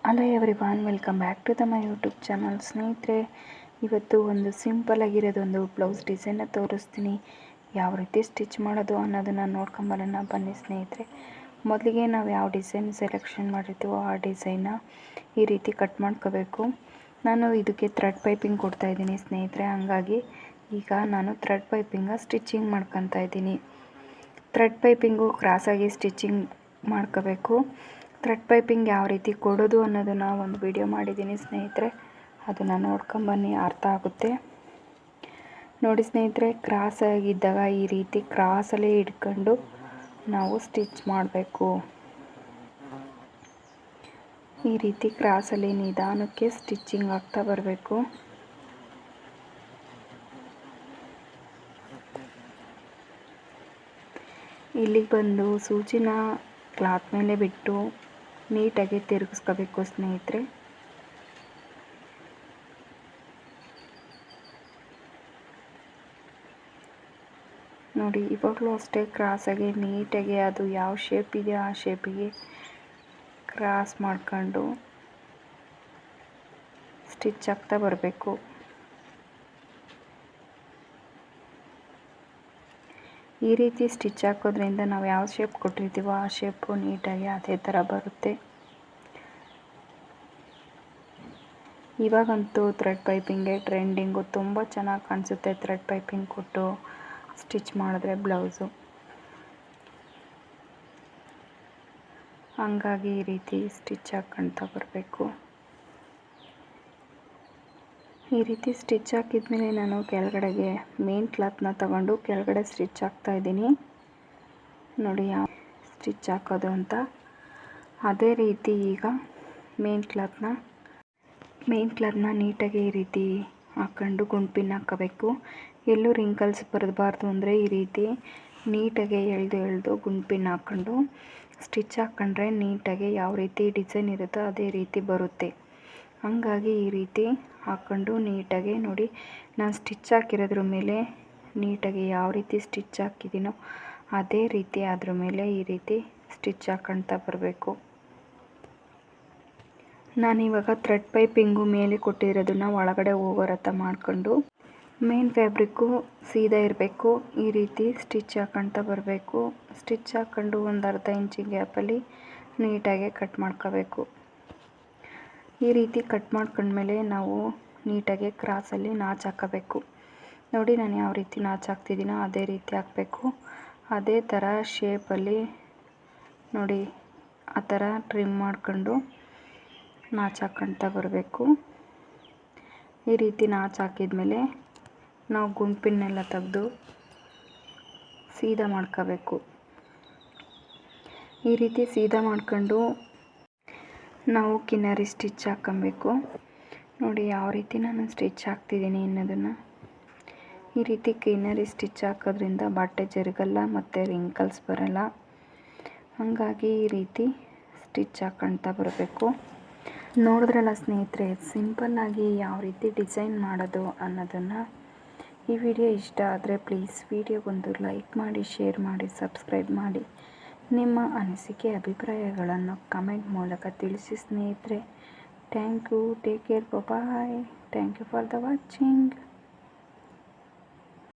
Hello everyone, welcome back to my YouTube channel. ಸ್ನೇಹಿತರೆ, ಇವತ್ತು ಒಂದು ಸಿಂಪಲ್ ಆಗಿರೋದೊಂದು ಬ್ಲೌಸ್ ಡಿಸೈನ್ನ ತೋರಿಸ್ತೀನಿ. ಯಾವ ರೀತಿ ಸ್ಟಿಚ್ ಮಾಡೋದು ಅನ್ನೋದನ್ನು ನೋಡ್ಕೊಂಬರೋಣ ಬನ್ನಿ ಸ್ನೇಹಿತರೆ. ಮೊದಲಿಗೆ ನಾವು ಯಾವ ಡಿಸೈನ್ ಸೆಲೆಕ್ಷನ್ ಮಾಡಿರ್ತೀವೋ ಆ ಡಿಸೈನ್ನ ಈ ರೀತಿ ಕಟ್ ಮಾಡ್ಕೋಬೇಕು. ನಾನು ಇದಕ್ಕೆ ಥ್ರೆಡ್ ಪೈಪಿಂಗ್ ಕೊಡ್ತಾಯಿದ್ದೀನಿ ಸ್ನೇಹಿತರೆ. ಹಾಗಾಗಿ ಈಗ ನಾನು ಥ್ರೆಡ್ ಪೈಪಿಂಗ ಸ್ಟಿಚಿಂಗ್ ಮಾಡ್ಕೊತಾ ಇದ್ದೀನಿ. ಥ್ರೆಡ್ ಪೈಪಿಂಗು ಕ್ರಾಸಾಗಿ ಸ್ಟಿಚಿಂಗ್ ಮಾಡ್ಕೋಬೇಕು. ಥ್ರೆಡ್ ಪೈಪಿಂಗ್ ಯಾವ ರೀತಿ ಕೊಡೋದು ಅನ್ನೋದನ್ನು ಒಂದು ವಿಡಿಯೋ ಮಾಡಿದ್ದೀನಿ ಸ್ನೇಹಿತರೆ, ಅದನ್ನು ನೋಡ್ಕೊಂಬನ್ನಿ, ಅರ್ಥ ಆಗುತ್ತೆ ನೋಡಿ ಸ್ನೇಹಿತರೆ. ಕ್ರಾಸಾಗಿದ್ದಾಗ ಈ ರೀತಿ ಕ್ರಾಸಲ್ಲೇ ಹಿಡ್ಕೊಂಡು ನಾವು ಸ್ಟಿಚ್ ಮಾಡಬೇಕು. ಈ ರೀತಿ ಕ್ರಾಸಲ್ಲಿ ನಿಧಾನಕ್ಕೆ ಸ್ಟಿಚಿಂಗ್ ಆಗ್ತಾ ಬರಬೇಕು. ಇಲ್ಲಿಗೆ ಬಂದು ಸೂಜಿನ ಕ್ಲಾತ್ ಮೇಲೆ ಬಿಟ್ಟು ನೀಟಾಗಿ ತಿರುಗಿಸ್ಕೋಬೇಕು ಸ್ನೇಹಿತರೆ. ನೋಡಿ, ಇವಾಗಲೂ ಅಷ್ಟೇ ಕ್ರಾಸಾಗಿ ನೀಟಾಗಿ ಅದು ಯಾವ ಶೇಪ್ ಇದೆಯೋ ಆ ಶೇಪಿಗೆ ಕ್ರಾಸ್ ಮಾಡ್ಕೊಂಡು ಸ್ಟಿಚ್ ಆಗ್ತಾ ಬರಬೇಕು. ಈ ರೀತಿ ಸ್ಟಿಚ್ ಹಾಕೋದ್ರಿಂದ ನಾವು ಯಾವ ಶೇಪ್ ಕೊಟ್ಟಿರ್ತೀವೋ ಆ ಶೇಪು ನೀಟಾಗಿ ಅದೇ ಥರ ಬರುತ್ತೆ. ಇವಾಗಂತೂ ಥ್ರೆಡ್ ಪೈಪಿಂಗ್ಗೆ ಟ್ರೆಂಡಿಂಗು, ತುಂಬ ಚೆನ್ನಾಗಿ ಕಾಣಿಸುತ್ತೆ ಥ್ರೆಡ್ ಪೈಪಿಂಗ್ ಕೊಟ್ಟು ಸ್ಟಿಚ್ ಮಾಡಿದ್ರೆ ಬ್ಲೌಸು. ಹಂಗಾಗಿ ಈ ರೀತಿ ಸ್ಟಿಚ್ ಹಾಕ್ಕೊಳ್ತಾ ಬರಬೇಕು. ಈ ರೀತಿ ಸ್ಟಿಚ್ ಹಾಕಿದ್ಮೇಲೆ ನಾನು ಕೆಳಗಡೆಗೆ ಮೇನ್ ಕ್ಲಾತ್ನ ತಗೊಂಡು ಕೆಳಗಡೆ ಸ್ಟಿಚ್ ಹಾಕ್ತಾಯಿದ್ದೀನಿ. ನೋಡಿ ಯಾವ ಸ್ಟಿಚ್ ಹಾಕೋದು ಅಂತ. ಅದೇ ರೀತಿ ಈಗ ಮೇನ್ ಕ್ಲಾತ್ನ ನೀಟಾಗಿ ಈ ರೀತಿ ಹಾಕ್ಕೊಂಡು ಗುಂಪಿನ ಹಾಕೋಬೇಕು. ಎಲ್ಲೂ ರಿಂಕಲ್ಸ್ ಬರಬಾರ್ದು ಅಂದರೆ ಈ ರೀತಿ ನೀಟಾಗಿ ಎಳೆದು ಗುಂಪಿನ ಹಾಕ್ಕೊಂಡು ಸ್ಟಿಚ್ ಹಾಕ್ಕೊಂಡ್ರೆ ನೀಟಾಗಿ ಯಾವ ರೀತಿ ಡಿಸೈನ್ ಇರುತ್ತೋ ಅದೇ ರೀತಿ ಬರುತ್ತೆ. ಹಾಗಾಗಿ ಈ ರೀತಿ ಹಾಕ್ಕೊಂಡು ನೀಟಾಗಿ ನೋಡಿ, ನಾನು ಸ್ಟಿಚ್ ಹಾಕಿರೋದ್ರ ಮೇಲೆ ನೀಟಾಗಿ ಯಾವ ರೀತಿ ಸ್ಟಿಚ್ ಹಾಕಿದ್ದೀನೋ ಅದೇ ರೀತಿ ಅದ್ರ ಮೇಲೆ ಈ ರೀತಿ ಸ್ಟಿಚ್ ಹಾಕ್ಕೊಳ್ತಾ ಬರಬೇಕು. ನಾನಿವಾಗ ಥ್ರೆಡ್ ಪೈಪಿಂಗು ಮೇಲೆ ಕೊಟ್ಟಿರೋದನ್ನು ಒಳಗಡೆ ಓವರ್ ಮಾಡಿಕೊಂಡು ಮೇನ್ ಫ್ಯಾಬ್ರಿಕ್ಕು ಸೀದಾ ಇರಬೇಕು. ಈ ರೀತಿ ಸ್ಟಿಚ್ ಹಾಕ್ಕೊಳ್ತಾ ಬರಬೇಕು. ಸ್ಟಿಚ್ ಹಾಕ್ಕೊಂಡು ಒಂದು ಅರ್ಧ ಇಂಚಿ ಗ್ಯಾಪಲ್ಲಿ ನೀಟಾಗಿ ಕಟ್ ಮಾಡ್ಕೋಬೇಕು. ಈ ರೀತಿ ಕಟ್ ಮಾಡ್ಕೊಂಡ್ಮೇಲೆ ನಾವು ನೀಟಾಗಿ ಕ್ರಾಸಲ್ಲಿ ನಾಚು ಹಾಕೋಬೇಕು. ನೋಡಿ, ನಾನು ಯಾವ ರೀತಿ ನಾಚು ಹಾಕ್ತಿದ್ದೀನೋ ಅದೇ ರೀತಿ ಹಾಕಬೇಕು. ಅದೇ ಥರ ಶೇಪಲ್ಲಿ ನೋಡಿ ಆ ಥರ ಟ್ರಿಮ್ ಮಾಡ್ಕೊಂಡು ನಾಚು ಹಾಕ್ಕೊಳ್ತಾ ಬರಬೇಕು. ಈ ರೀತಿ ನಾಚು ಹಾಕಿದ್ಮೇಲೆ ನಾವು ಗುಂಪಿನೆಲ್ಲ ತೆಗೆದು ಸೀದಾ ಮಾಡ್ಕೋಬೇಕು. ಈ ರೀತಿ ಸೀದಾ ಮಾಡ್ಕೊಂಡು ನಾವು ಕಿನ್ನರಿ ಸ್ಟಿಚ್ ಹಾಕ್ಕೊಬೇಕು. ನೋಡಿ ಯಾವ ರೀತಿ ನಾನು ಸ್ಟಿಚ್ ಹಾಕ್ತಿದ್ದೀನಿ ಅನ್ನೋದನ್ನು. ಈ ರೀತಿ ಕಿನ್ನರಿ ಸ್ಟಿಚ್ ಹಾಕೋದ್ರಿಂದ ಬಟ್ಟೆ ಜರುಗಲ್ಲ ಮತ್ತು ರಿಂಕಲ್ಸ್ ಬರಲ್ಲ. ಹಾಗಾಗಿ ಈ ರೀತಿ ಸ್ಟಿಚ್ ಹಾಕ್ಕೊಳ್ತಾ ಬರಬೇಕು. ನೋಡಿದ್ರಲ್ಲ ಸ್ನೇಹಿತರೆ, ಸಿಂಪಲ್ಲಾಗಿ ಯಾವ ರೀತಿ ಡಿಸೈನ್ ಮಾಡೋದು ಅನ್ನೋದನ್ನು. ಈ ವಿಡಿಯೋ ಇಷ್ಟ ಆದರೆ ಪ್ಲೀಸ್ ವಿಡಿಯೋಗೊಂದು ಲೈಕ್ ಮಾಡಿ, ಶೇರ್ ಮಾಡಿ, ಸಬ್ಸ್ಕ್ರೈಬ್ ಮಾಡಿ. ನಿಮ್ಮ ಅನಿಸಿಕೆ ಅಭಿಪ್ರಾಯಗಳನ್ನು ಕಮೆಂಟ್ ಮೂಲಕ ತಿಳಿಸಿ ಸ್ನೇಹಿತರೆ. Thank you. Take care. Bye. Thank you for the watching.